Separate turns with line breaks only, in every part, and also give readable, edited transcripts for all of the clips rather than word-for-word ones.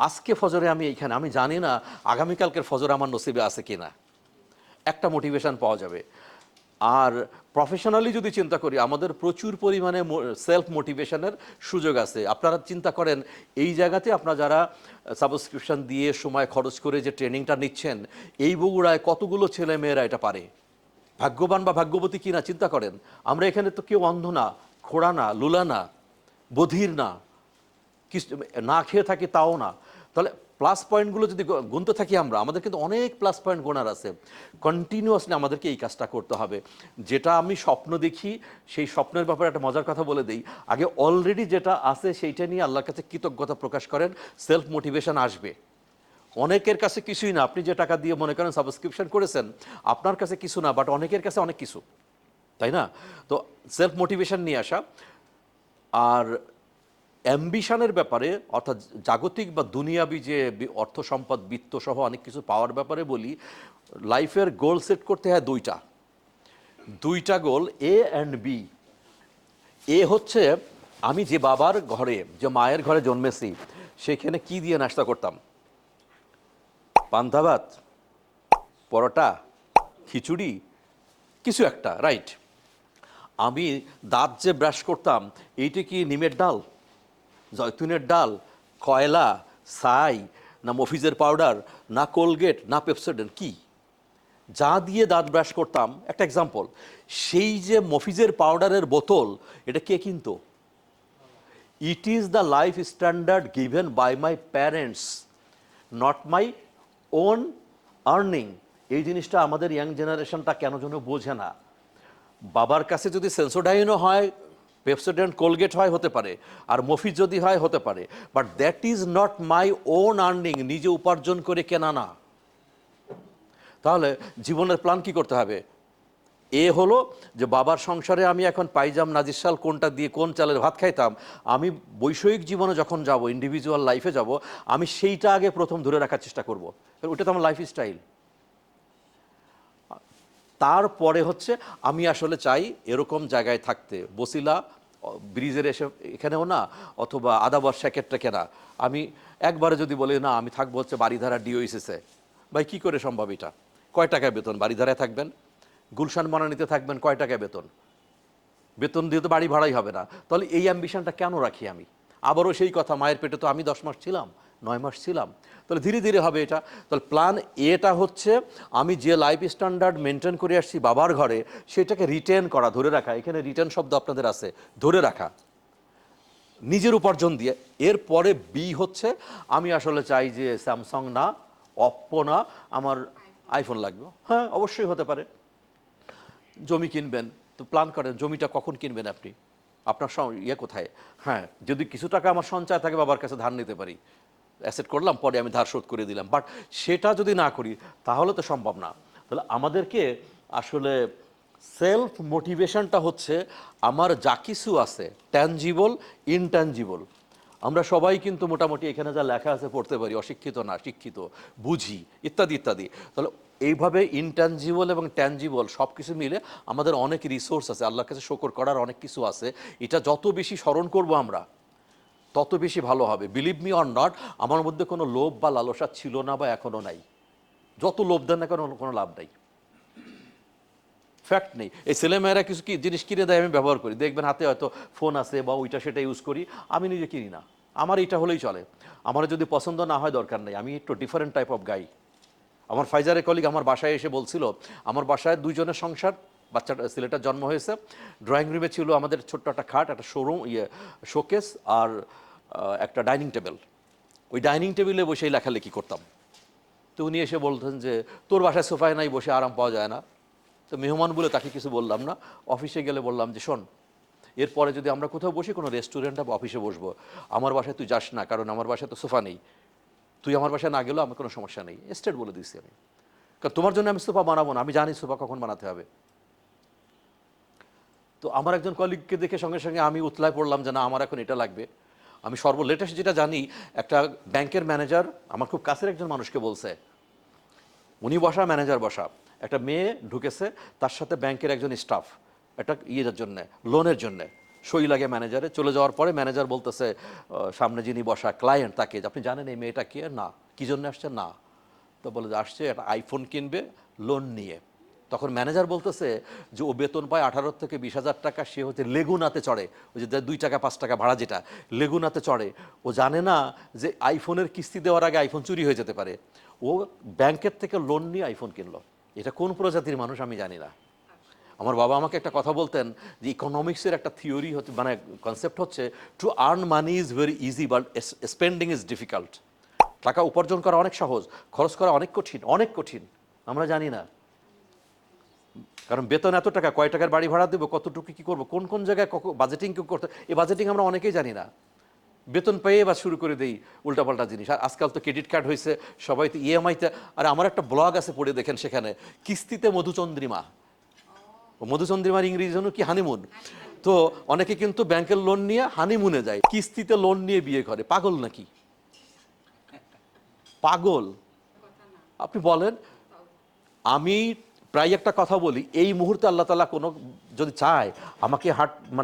আজকে ফজরে আমি এইখানে, আমি জানি না আগামীকালকের ফজর আমার নসিবে আছে কি না, একটা মোটিভেশন পাওয়া যাবে। আর প্রফেশনালি যদি চিন্তা করি, আমাদের প্রচুর পরিমাণে সেলফ মোটিভেশনের সুযোগ আছে। আপনারা চিন্তা করেন, এই জায়গাতে আপনারা যারা সাবস্ক্রিপশন দিয়ে সময় খরচ করে যে ট্রেনিংটা নিচ্ছেন, এই বগুড়ায় কতগুলো ছেলে মেয়েরা এটা পারে। ভাগ্যবান বা ভাগ্যবতী কিনা চিন্তা করেন। আমরা এখানে তো কেউ অন্ধ না, খোড়া না, লুলা না, বধির না, কিছু না খেয়ে থাকি তাও না। তাহলে প্লাস পয়েন্টগুলো যদি গুনতে থাকি আমরা, আমাদের কিন্তু অনেক প্লাস পয়েন্ট গোনার আছে। কন্টিনিউয়াসলি আমাদেরকে এই কাজটা করতে হবে। যেটা আমি স্বপ্ন দেখি, সেই স্বপ্নের ব্যাপারে একটা মজার কথা বলে দিই। আগে অলরেডি যেটা আছে সেইটা নিয়ে আল্লাহর কাছে কৃতজ্ঞতা প্রকাশ করেন, সেলফ মোটিভেশন আসবে। অনেকের কাছে কিছুই না, আপনি যে টাকা দিয়ে মনে করেন সাবস্ক্রিপশন করেছেন, আপনার কাছে কিছু না, বাট অনেকের কাছে অনেক কিছু, তাই না? তো সেলফ মোটিভেশন নিয়ে আসা। আর অ্যাম্বিশনের ব্যাপারে, অর্থাৎ জাগতিক বা দুনিয়াবি যে অর্থ সম্পদ, বিত্ত সহ অনেক কিছু পাওয়ার ব্যাপারে বলি, লাইফের গোল সেট করতে হয় দুইটা গোল, এ অ্যান্ড বি। এ হচ্ছে, আমি যে বাবার ঘরে, যে মায়ের ঘরে জন্মেছি, সেখানে কি দিয়ে নাস্তা করতাম? পান্তা ভাত, পরোটা, খিচুড়ি, কিছু একটা, রাইট? আমি দাঁত যে ব্রাশ করতাম, এইটা কি নিমের ডাল, জয়তুনের ডাল, কয়লা, ছাই, না মফিজের পাউডার, না কোলগেট, না পেপসোডেন্ট, কি যা দিয়ে দাঁত ব্রাশ করতাম? একটা এক্সাম্পল, সেই যে মফিজের পাউডারের বোতল, এটা কে কিনতো? It is the life standard given by my parents, not my own earning. এই জিনিসটা আমাদের ইয়াং জেনারেশনটা কেন যেন বোঝে না। বাবার কাছে যদি সেন্সোডাইনও হয়, পেপসোডেন্ট, কোলগেট হয়, হতে পারে, আর মফিজ যদি হয়, হতে পারে, but that is not my own earning, নিজে উপার্জন করে কেনা না। তাহলে জীবনের প্ল্যান কি করতে হবে? এ হলো যে বাবার সংসারে আমি এখন পাইজাম নাজিরশাল কোনটা দিয়ে কোন চালের ভাত খাইতাম, আমি বৈষয়িক জীবনে যখন যাব, ইন্ডিভিজুয়াল লাইফে যাব, আমি সেইটা আগে প্রথম ধরে রাখার চেষ্টা করব। ওটা তো আমার লাইফ স্টাইল। তারপরে হচ্ছে, আমি আসলে চাই এরকম জায়গায় থাকতে, বসিলা ব্রিজের এসে এখানেও না, অথবা আদাবর স্যাকেটটা কেনা। আমি একবারে যদি বলি না আমি থাকবো হচ্ছে বাড়িধারা ডিওইসিসে, ভাই কী করে সম্ভব এটা? কয় টাকায় বেতন? বাড়িধারায় থাকবেন, গুলশান বনানীতে থাকবেন, কয় টাকায় বেতন? বেতন দিয়ে তো বাড়ি ভাড়াই হবে না। তাহলে এই অ্যাম্বিশনটা কেন রাখি আমি? আবারও সেই কথা, মায়ের পেটে তো আমি 10 মাস ছিলাম, 9 মাস ছিলাম। তাহলে ধীরে ধীরে হবে এটা। তাহলে প্ল্যান এটা হচ্ছে, আমি যে লাইফ স্ট্যান্ডার্ড মেনটেন করে আসছি বাবার ঘরে, সেটাকে রিটেন করা, ধরে রাখা। এখানে রিটেন শব্দ আপনাদের আছে, ধরে রাখা, নিজের উপার্জন দিয়ে। এরপরে বি হচ্ছে, আমি আসলে চাই যে স্যামসাং না, অপ্পো না, আমার আইফোন লাগবে। হ্যাঁ, অবশ্যই হতে পারে। জমি কিনবেন, তো প্ল্যান করেন জমিটা কখন কিনবেন আপনি, আপনার ইয়ে কোথায়। হ্যাঁ, যদি কিছু টাকা আমার সঞ্চয় থাকে, বাবার কাছে ধার নিতে পারি, অ্যাসেট করলাম, পরে আমি ধার শোধ করে দিলাম। বাট সেটা যদি না করি, তাহলে তো সম্ভব না। তাহলে আমাদেরকে আসলে সেলফ মোটিভেশনটা হচ্ছে, আমার যা কিছু আছে, ট্যানজিবল, ইনট্যানজিবল, আমরা সবাই কিন্তু মোটামুটি এখানে যা লেখা আছে পড়তে পারি, অশিক্ষিত না, শিক্ষিত, বুঝি, ইত্যাদি ইত্যাদি। তাহলে এইভাবে ইনট্যানজিবল এবং ট্যানজিবল সব কিছু মিলে আমাদের অনেক রিসোর্স আছে, আল্লাহর কাছে শকর করার অনেক কিছু আছে। এটা যত বেশি স্মরণ করব আমরা, তত বেশি ভালো হবে। বিলিভ মি অর নট, আমার মধ্যে কোনো লোভ বা লালসা ছিল না, বা এখনও নাই। যত লোভ দেন না কেন, কোনো লাভ নাই, ফ্যাক্ট নেই। এই ছেলেমেয়েরা কিছু কি জিনিস কিনে দেয়, আমি ব্যবহার করি, দেখবেন হাতে হয়তো ফোন আছে বা ওইটা সেটা ইউজ করি, আমি নিজে কিনি না, আমার এটা হলেই চলে। আমার যদি পছন্দ না হয়, দরকার নেই, আমি একটু ডিফারেন্ট টাইপ অফ গাই। আমার ফাইজারের কলিগ আমার বাসায় এসে বলছিল, আমার বাসায় দুইজনের সংসার, বাচ্চাটা ছেলেটার জন্ম হয়েছে, ড্রয়িং রুমে ছিল আমাদের ছোট্ট একটা খাট, একটা শোরুম, শোকেস, আর একটা ডাইনিং টেবিল। ওই ডাইনিং টেবিলে বসেই লেখালেখি করতাম। তো উনি এসে বলতেন যে, তোর বাসায় সোফায় নাই, বসে আরাম পাওয়া যায় না? তো মেহমান বলে তাকে কিছু বললাম না। অফিসে গেলে বললাম যে, শোন, এরপরে যদি আমরা কোথাও বসি, কোনো রেস্টুরেন্টে বা অফিসে বসবো, আমার বাসায় তুই যাস না, কারণ আমার বাসায় তো সোফা নেই। তুই আমার বাসায় না গেলেও আমার কোনো সমস্যা নেই, স্টেট বলে দিচ্ছি আমি, কারণ তোমার জন্য আমি সোফা বানাবো না, আমি জানি সোফা কখন বানাতে হবে। তো আমার একজন কলিগকে দেখে সঙ্গে সঙ্গে আমি উতলায় পড়লাম যে, না, আমার এখন এটা লাগবে। আমি সর্বলেটেস্ট যেটা জানি, একটা ব্যাংকের ম্যানেজার আমার খুব কাছের একজন মানুষকে বলছে, উনি বসা, ম্যানেজার বসা, একটা মেয়ে ঢুকেছে, তার সাথে ব্যাংকের একজন স্টাফ, একটা ইয়ের জন্যে, লোনের জন্যে। সই লাগে ম্যানেজারে। চলে যাওয়ার পরে ম্যানেজার বলতেছে সামনে যিনি বসা ক্লায়েন্ট তাকে, আপনি জানেন এই মেয়েটা কে? না। কি জন্য আসছে? না। তো বলে যে আসছে একটা আইফোন কিনবে লোন নিয়ে। তখন ম্যানেজার বলতেছে যে ও বেতন পায় 18 থেকে 20,000 টাকা, সে হচ্ছে লেগুনাতে চড়ে, ওই যে 2 টাকা 5 টাকা ভাড়া যেটা, লেগুনাতে চড়ে। ও জানে না যে আইফোনের কিস্তি দেওয়ার আগে আইফোন চুরি হয়ে যেতে পারে। ও ব্যাংকের থেকে লোন নিয়ে আইফোন কিনলো। এটা কোন প্রজাতির মানুষ আমি জানি না। আমার বাবা আমাকে একটা কথা বলতেন যে ইকোনমিক্সের একটা থিওরি হচ্ছে, মানে কনসেপ্ট হচ্ছে, to earn money is very easy but spending is difficult. টাকা উপার্জন করা অনেক সহজ, খরচ করা অনেক কঠিন, অনেক কঠিন। আমরা জানি না, কারণ বেতন এত টাকা, কয় টাকার বাড়ি ভাড়া দেবো, কতটুকু কী করবো, কোন কোন জায়গায় বাজেটিং কেউ করতে, এই বাজেটিং আমরা অনেকেই জানি না। বেতন পেয়ে বা শুরু করে দেই উল্টাপাল্টা জিনিস। আর আজকাল তো ক্রেডিট কার্ড হয়েছে, সবাই তো ইএমআইতে। আর আমার একটা ব্লগ আছে, পড়ে দেখেন, সেখানে কিস্তিতে মধুচন্দ্রিমা। মধুচন্দ্রিমার ইংরেজি জন্য কি? হানিমুন। তো অনেকে কিন্তু ব্যাংকের লোন নিয়ে হানিমুনে যায়, কিস্তিতে লোন নিয়ে বিয়ে করে। পাগল নাকি? পাগল? আপনি বলেন। আমি প্রায় একটা কথা বলি, এই মুহূর্তে আল্লাহ তাআলা কোনো যদি চায় আমাকে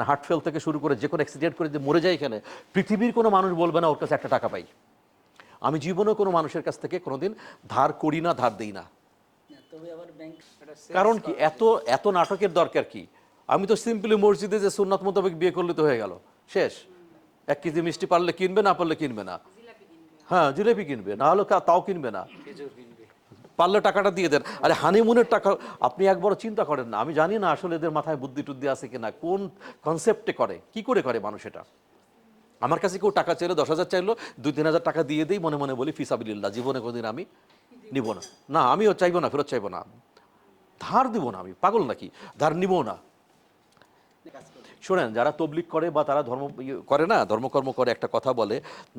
হার্ট ফেল থেকে শুরু করে যে কোনো অ্যাক্সিডেন্ট করে যদি মরে যায় এখানে, পৃথিবীর কোনো মানুষ বলবে না ওর কাছে একটা টাকা পাই। আমি জীবনেও কোনো মানুষের কাছ থেকে কোনোদিন ধার করি না, ধার দিই না। কারণ কি? এত এত নাটকের দরকার কি? আমি তো সিম্পলি মসজিদে যে সুন্নাত মোতাবেক বিয়ে করলে তো হয়ে গেল, শেষ। 1 কেজি মিষ্টি পারলে কিনবে, না পারলে কিনবে না। হ্যাঁ, জিলেপি কিনবে, না হলে তাও কিনবে না। পারলে টাকাটা দিয়ে দেন। আরে হানিমুনের টাকা আপনি একবারও চিন্তা করেন না। আমি জানি না আসলে এদের মাথায় বুদ্ধি টুদ্ধি আছে কিনা, কোন কনসেপ্টে করে, কি করে করে মানুষ এটা। আমার কাছে কেউ টাকা চাইলো, 10,000 চাইলো, 2-3 হাজার টাকা দিয়ে দিই, মনে মনে বলি ফিসাবিলিল্লাহ, জীবনে কোনোদিন আমি নিব না। না, আমিও চাইবো না, ফেরত চাইবো না, ধার দিব না। আমি পাগল নাকি? ধার নিব না। শোনেন, যারা তবলিগ করে বা তারা ধর্ম করে না, ধর্মকর্ম করে, একটা কথা বলে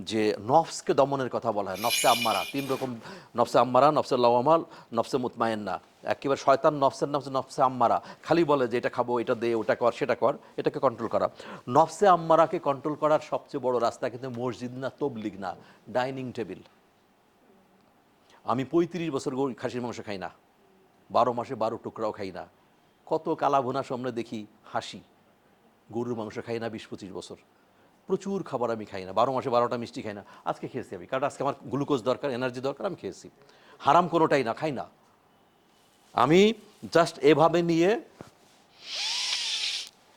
যে নফসকে দমনের কথা বলা হয়। নফসে আম্মারা 3 রকম: নফসে আম্মারা, নফসে লাওয়ামাল, নফসে মুতমাইন্না। একেবারে শয়তান নফসের নাম নফসে আম্মারা, খালি বলে যে এটা খাবো, এটা দে, ওটা কর, সেটা কর, এটাকে কন্ট্রোল করা। নফসে আম্মারাকে কন্ট্রোল করার সবচেয়ে বড় রাস্তা কিন্তু মসজিদ না, তবলিগ না, ডাইনিং টেবিল। আমি 35 বছর খাসির মাংস খাই না, 12 মাসে 12 টুকরাও খাই না। কত কালাভুনা সামনে দেখি, হাসি। গরুর মাংস খাই না 20-25 বছর। প্রচুর খাবার আমি খাই না, 12 মাসে 12টা মিষ্টি খাই না। আজকে খেয়েছি আমি, কারণ আজকে আমার গ্লুকোজ দরকার, এনার্জি দরকার, আমি খেয়েছি। হারাম কোনোটাই না, খাই না। আমি জাস্ট এভাবে নিয়ে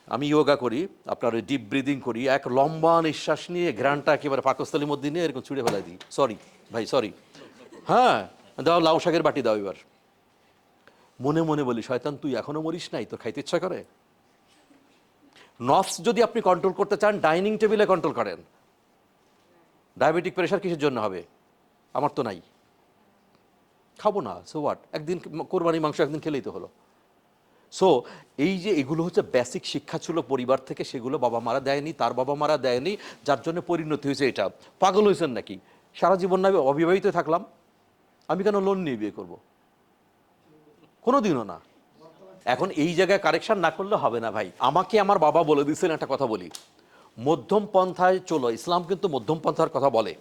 আমি ইয়োগা করি, আপনার ওই ডিপ ব্রিদিং করি, এক লম্বা নিঃশ্বাস নিয়ে ঘ্রাণটা একেবারে পাকস্থলীর মধ্যে নিয়ে এরকম ছুঁড়ে ফেলাই দিই। সরি ভাই, সরি। হ্যাঁ, দাও লাউ শাকের বাটি দাও। এবার মনে মনে বলি, শয়তান তুই এখনো মরিস নাই, তোর খাইতে ইচ্ছা করে। নফস যদি আপনি কন্ট্রোল করতে চান, ডাইনিং টেবিলে কন্ট্রোল করেন। ডায়াবেটিক প্রেশার কিসের জন্য হবে? আমার তো নাই, খাবো না, সো হোয়াট, একদিন কোরবানি মাংস একদিন খেলেই তো হলো। সো এই যে এগুলো হচ্ছে বেসিক শিক্ষা ছিল পরিবার থেকে, সেগুলো বাবা মারা দেয়নি, তার বাবা মারা দেয়নি, যার জন্য পরিণতি হয়েছে এটা। পাগল হয়েছেন নাকি? সারা জীবন না অবিবাহিত থাকলাম, আমি কেন লোন নিয়ে বিয়ে করবো? কোনোদিনও না। এখন এই জায়গায় কারেকশন না করলে হবে না ভাই। আমাকে আমার বাবা বলে দিয়েছেন একটা কথা বলি, মধ্যম পন্থায় চলো। ইসলাম কিন্তু মধ্যম পন্থার কথা বলে।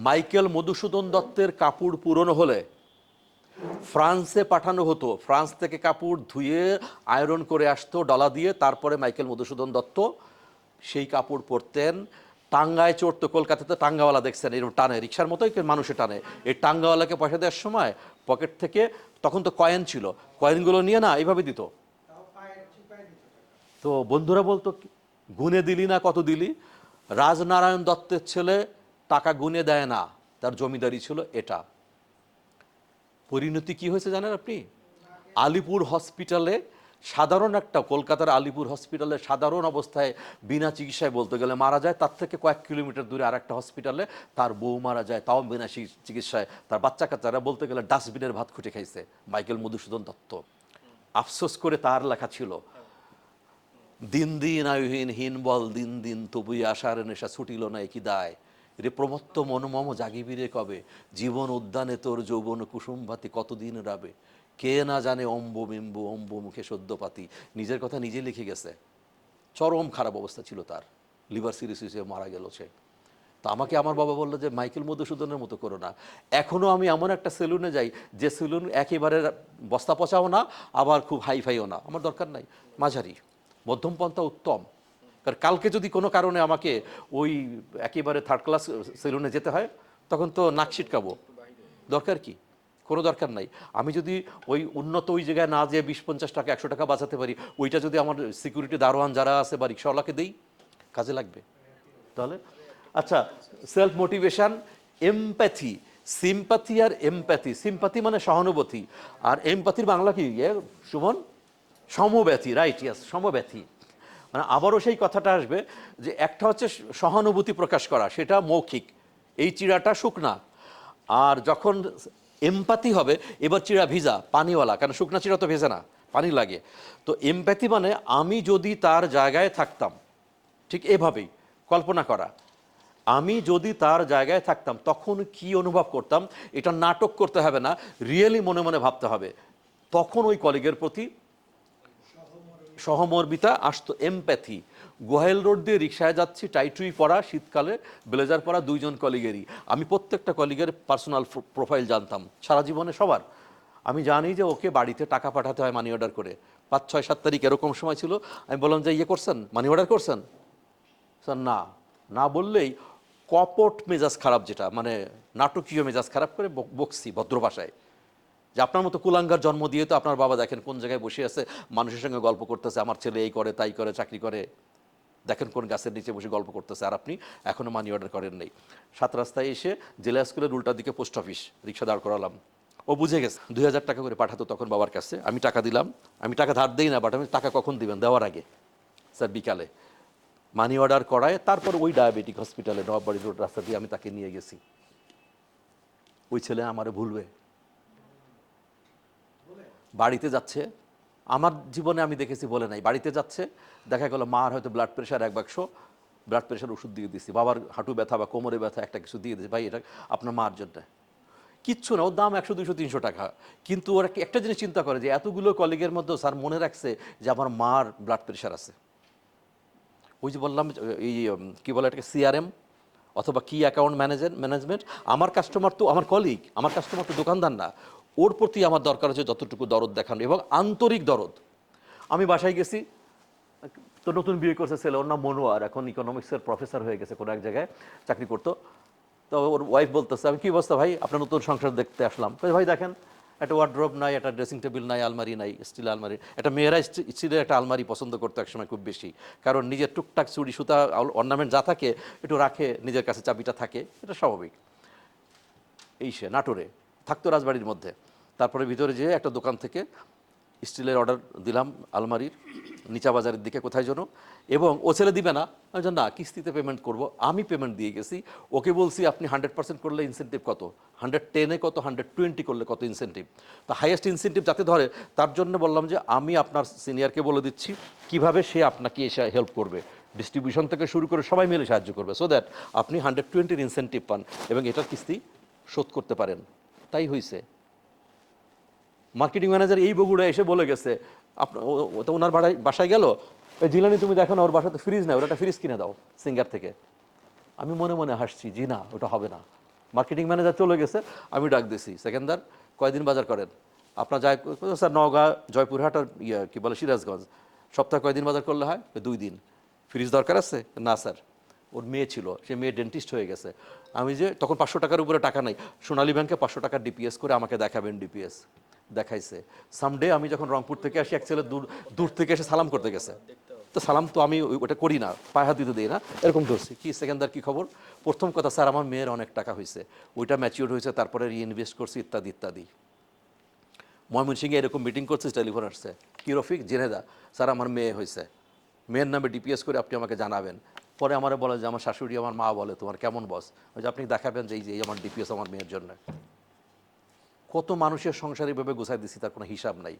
মাইকেল মধুসূদন দত্তের কাপড় পুরনো হলে ফ্রান্সে পাঠানো হতো, ফ্রান্স থেকে কাপড় ধুয়ে আয়রন করে আসতো ডলা দিয়ে, তারপরে মাইকেল মধুসূদন দত্ত সেই কাপড় পরতেন। টাঙ্গায় চড়তো, কলকাতাতে টাঙ্গাওয়ালা দেখছেন এরকম টানে, রিক্সার মতোই মানুষে টানে। এই টাঙ্গাওয়ালাকে পয়সা দেওয়ার সময় পকেট থেকে, তখন তো কয়েন ছিল, কয়েনগুলো নিয়ে না এইভাবে দিত। তো বন্ধুরা বলতো, গুনে দিলি না, কত দিলি? রাজনারায়ণ দত্তের ছেলে টাকা গুনে দেয় না, তার জমিদারি ছিল এটা। পরিণতি কি হয়েছে জানেন আপনি? আলিপুর হসপিটালে, সাধারণ একটা কলকাতার আলিপুর হসপিটালে সাধারণ অবস্থায় বিনা চিকিৎসায় বলতে গেলে মারা যায়, তার থেকে কয়েক কিলোমিটার দূরে আর একটা হসপিটালে তার বউ মারা যায়, তাও বিনা চিকিৎসায়। তার বাচ্চা কাচ্চারা বলতে গেলে ডাস্টবিনের ভাত খুঁটে খাইছে। মাইকেল মধুসূদন দত্ত। আফসোস করে তার লেখা ছিল, দিন দিন আয়ুহীন হীন বল দিন দিন, তবুই আশার নেশা ছুটিল না একই দায়। রে প্রমত্ত মনমম জাগিবিরে কবে, জীবন উদ্যানে তোর যৌবন কুসুমভাতি কতদিন রাবে। কে না জানে অম্ববিম্ব অম্ব মুখে সদ্যপাতি। নিজের কথা নিজে লিখে গেছে। চরম খারাপ অবস্থা ছিল তার, লিভার সিরিসিসে মারা গেল সে। তো আমাকে আমার বাবা বললো যে মাইকেল মধুসূদনের মতো করো না। এখনও আমি এমন একটা সেলুনে যাই, যে সেলুন একেবারে বস্তা পচাও না, আবার খুব হাইফাইও না, আমার দরকার নাই, মাঝারি। মধ্যমপন্থা উত্তম। কারণ কালকে যদি কোনো কারণে আমাকে ওই একেবারে থার্ড ক্লাস সেলুনে যেতে হয়, তখন তো নাক ছিটকাবো। দরকার কি? কোনো দরকার নাই। আমি যদি ওই উন্নত ওই জায়গায় না যেয়ে 20-50 টাকা 100 টাকা বাঁচাতে পারি, ওইটা যদি আমার সিকিউরিটি দারোয়ান যারা আছে বা রিক্সাওয়ালাকে দেই, কাজে লাগবে। তাহলে আচ্ছা, সেলফ মোটিভেশন, এমপ্যাথি, সিম্পাথি আর এমপ্যাথি। সিম্পাথি মানে সহানুভূতি, আর এমপ্যাথির বাংলা কি সুমন? সমব্যথী, রাইট, ইয়াস, সমব্যথী। মানে আবারও সেই কথাটা আসবে যে একটা হচ্ছে সহানুভূতি প্রকাশ করা, সেটা মৌখিক, এই চিড়াটা শুকনা। আর যখন এমপ্যাথি হবে, এবার চিড়া ভিজা পানিওয়ালা, কারণ শুকনা চিড়া তো ভেজে না, পানি লাগে। তো এমপ্যাথি মানে আমি যদি তার জায়গায় থাকতাম, ঠিক এভাবেই কল্পনা করা, আমি যদি তার জায়গায় থাকতাম তখন কি অনুভব করতাম, এটা নাটক করতে হবে না, রিয়েলি মনে মনে ভাবতে হবে। তখন ওই কলিগের প্রতি সহমর্মিতা আসতো, এমপ্যাথি। গোহাইল রোড দিয়ে রিক্সায় যাচ্ছি, টাইটুই পরা, শীতকালে ব্লেজার পরা, দুইজন কলিগেরই। আমি প্রত্যেকটা কলিগের পার্সোনাল প্রোফাইল জানতাম, সারা জীবনে সবার। আমি জানি যে ওকে বাড়িতে টাকা পাঠাতে হয় মানি অর্ডার করে, 5, 6, 7 তারিখ এরকম সময় ছিল। আমি বললাম যে ইয়ে করছেন, মানি অর্ডার করছেন? স্যার না, না বললেই কপট মেজাজ খারাপ, যেটা মানে নাটকীয় মেজাজ খারাপ করে বকছি ভদ্র ভাষায়, যে আপনার মতো কুলাঙ্গার জন্ম দিয়ে তো আপনার বাবা দেখেন কোন জায়গায় বসে আছে, মানুষের সঙ্গে গল্প করতেছে, আমার ছেলে এই করে তাই করে, চাকরি করে, দেখেন কোন গাছের নিচে বসে গল্প করতেছে, আর আপনি এখনও মানি অর্ডার করেন নেই। 7 রাস্তায় এসে জেলা স্কুলের উল্টার দিকে পোস্ট অফিস, রিক্সা দাঁড় করালাম। ও বুঝে গেছে, 2000 টাকা করে পাঠাতো তখন বাবার কাছে। আমি টাকা দিলাম, আমি টাকা ধার দিই না, বাট আমি টাকা কখন দিবেন, দেওয়ার আগে, স্যার বিকালে মানি অর্ডার করায় তারপর ওই ডায়াবেটিক হসপিটালে নবাবাড়ি রোড রাস্তা দিয়ে আমি তাকে নিয়ে গেছি। ওই ছেলে আমারে ভুলবে? বাড়িতে যাচ্ছে, আমার জীবনে আমি দেখেছি বলে নাই, বাড়িতে যাচ্ছে, দেখা গেল মার হয়তো ব্লাড প্রেশার 1 বাক্স ব্লাড প্রেশার ওষুধ দিয়ে দিচ্ছি, বাবার হাঁটু ব্যথা বা কোমরে ব্যথা একটা কিছু দিয়ে দিচ্ছি, ভাই এটা আপনার মার জন্য। কিচ্ছু না, ওর দাম 100, 200, 300 টাকা। কিন্তু ওরা একটা জিনিস চিন্তা করে যে এতগুলো কলিগের মধ্যে স্যার মনে রাখছে যে আমার মার ব্লাড প্রেশার আছে। ওই যে বললাম এই কী বলে এটাকে, সিআরএম অথবা কি অ্যাকাউন্ট ম্যানেজমেন্ট। আমার কাস্টমার তো আমার কলিগ, আমার কাস্টমার তো দোকানদার না। ওর প্রতি আমার দরকার হচ্ছে যতটুকু দরদ দেখানো, এবং আন্তরিক দরদ। আমি বাসায় গেছি, তো নতুন বিয়ে করছে ছেলে, ওর নাম মনোয়ার, এখন ইকোনমিক্সের প্রফেসর হয়ে গেছে, কোনো এক জায়গায় চাকরি করতো। তো ওর ওয়াইফ বলতেছে, আমি কি অবস্থা ভাই, আপনার নতুন সংসার দেখতে আসলাম। ভাই দেখেন, একটা ওয়ার্ড্রোব নাই, একটা ড্রেসিং টেবিল নাই, আলমারি নাই, স্টিল আলমারি। একটা মেয়েরা স্টিলের একটা আলমারি পছন্দ করতে একসময় খুব বেশি, কারণ নিজের টুকটাক চুড়ি সুতা অর্নামেন্ট যা থাকে একটু রাখে, নিজের কাছে চাবিটা থাকে, এটা স্বাভাবিক। এই সে নাটোরে থাকতো রাজবাড়ির মধ্যে। তারপরে ভিতরে যেয়ে একটা দোকান থেকে স্টিলের অর্ডার দিলাম, আলমারির, নিচা বাজারের দিকে কোথায় যেন। এবং ও ছেলে দিবে না, আমি না কিস্তিতে পেমেন্ট করব, আমি পেমেন্ট দিয়ে গেছি। ওকে বলছি আপনি 100% করলে ইনসেন্টিভ কত, 110-এ কত, 120 করলে কত ইনসেন্টিভ, তো হাইয়েস্ট ইনসেন্টিভ যাতে ধরে, তার জন্য বললাম যে আমি আপনার সিনিয়রকে বলে দিচ্ছি কিভাবে সে আপনাকে এসে হেল্প করবে, ডিস্ট্রিবিউশন থেকে শুরু করে সবাই মিলে সাহায্য করবে, সো দ্যাট আপনি 120-এর ইনসেন্টিভ পান এবং এটার কিস্তি শোধ করতে পারেন। তাই হয়েছে। মার্কেটিং ম্যানেজার এই বগুড়া এসে বলে গেছে, আপনার তো ওনার বাসায় গেল, জিলানি তুমি দেখো না ওর বাসাতে ফ্রিজ নেই, ওরা একটা ফ্রিজ কিনে দাও সিঙ্গার থেকে। আমি মনে মনে হাসছি, জি না, ওটা হবে না। মার্কেটিং ম্যানেজার চলে গেছে, আমি ডাক দিছি, সেকেন্দার কয়দিন বাজার করেন আপনার? যায় স্যার নওগাঁ, জয়পুরহাট আর কী বলে সিরাজগঞ্জ। সপ্তাহে কয়দিন বাজার করলে হয়? 2 দিন। ফ্রিজ দরকার আছে? না স্যার। ওর মেয়ে ছিল, সে মেয়ে ডেন্টিস্ট হয়ে গেছে। আমি যে তখন 500 টাকার উপরে টাকা নাই, সোনালী ব্যাংকে 500 টাকার ডিপিএস করে আমাকে দেখাবেন, ডিপিএস দেখাইছে। সামডে আমি যখন রংপুর থেকে আসি, এক ছেলে দূর থেকে এসে সালাম করতে গেছে, তো সালাম তো আমি ওটা করি না, পায়ে হাত দিতে দিই না, এরকম ধরছি, কি সেকেন্দার কী খবর? প্রথম কথা, স্যার আমার মেয়ের অনেক টাকা হয়েছে, ওইটা ম্যাচিওর হয়েছে, তারপরে রিইনভেস্ট করছি, ইত্যাদি ইত্যাদি। ময়মনসিংহে এরকম মিটিং করছে, টেলিফোন আসছে, কি রফিক, জেনেদা স্যার আমার মেয়ে হয়েছে, মেয়ের নামে ডিপিএস করে আপনি আমাকে জানাবেন। পরে আমার বলে যে আমার শাশুড়ি, আমার মা বলে তোমার কেমন বস, ওই যে আপনি দেখাবেন যে এই আমার ডিপিএস আমার মেয়ের জন্য। কত মানুষের সংসার এইভাবে গুছাই দিছি, তার কোনো হিসাব নাই।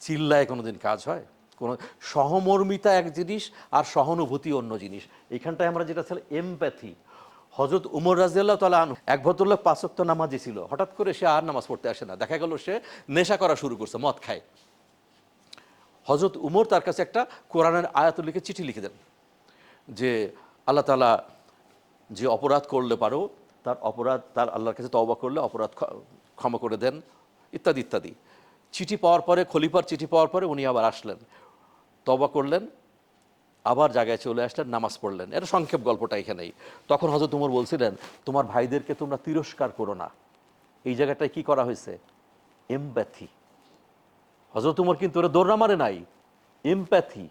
চিল্লায় কোনো দিন কাজ হয়? কোনো সহমর্মিতা এক জিনিস আর সহানুভূতি অন্য জিনিস। এইখানটায় আমরা যেটা ছিল এমপ্যাথি। হযরত উমর রাদিয়াল্লাহু তাআলা আনহু, এক ভদ্রলোক 5 ওয়াক্ত নামাজি ছিল, হঠাৎ করে সে আর নামাজ পড়তে আসে না, দেখা গেল সে নেশা করা শুরু করছে, মদ খায়। হযরত উমর তার কাছে একটা কোরআনের আয়াত লিখে চিঠি লিখে দেন যে আল্লাহ তাআলা যে অপরাধ করলে পারো তার অপরাধ, তার আল্লাহর কাছে তওবা করলে অপরাধ ক্ষমা করে দেন, ইত্যাদি ইত্যাদি। চিঠি পাওয়ার পরে, খলিফার চিঠি পাওয়ার পরে উনি আবার আসলেন, তওবা করলেন, আবার জায়গায় চলে আসলেন, নামাজ পড়লেন। এটা সংক্ষেপ গল্পটা এখানেই। তখন হযরত উমর বলছিলেন, তোমার ভাইদেরকে তোমরা তিরস্কার করো না। এই জায়গাটায় কি করা হয়েছে? এমপ্যাথি। হযরত উমর কিন্তু ওরা দৌড়া মারে নাই, এমপ্যাথি।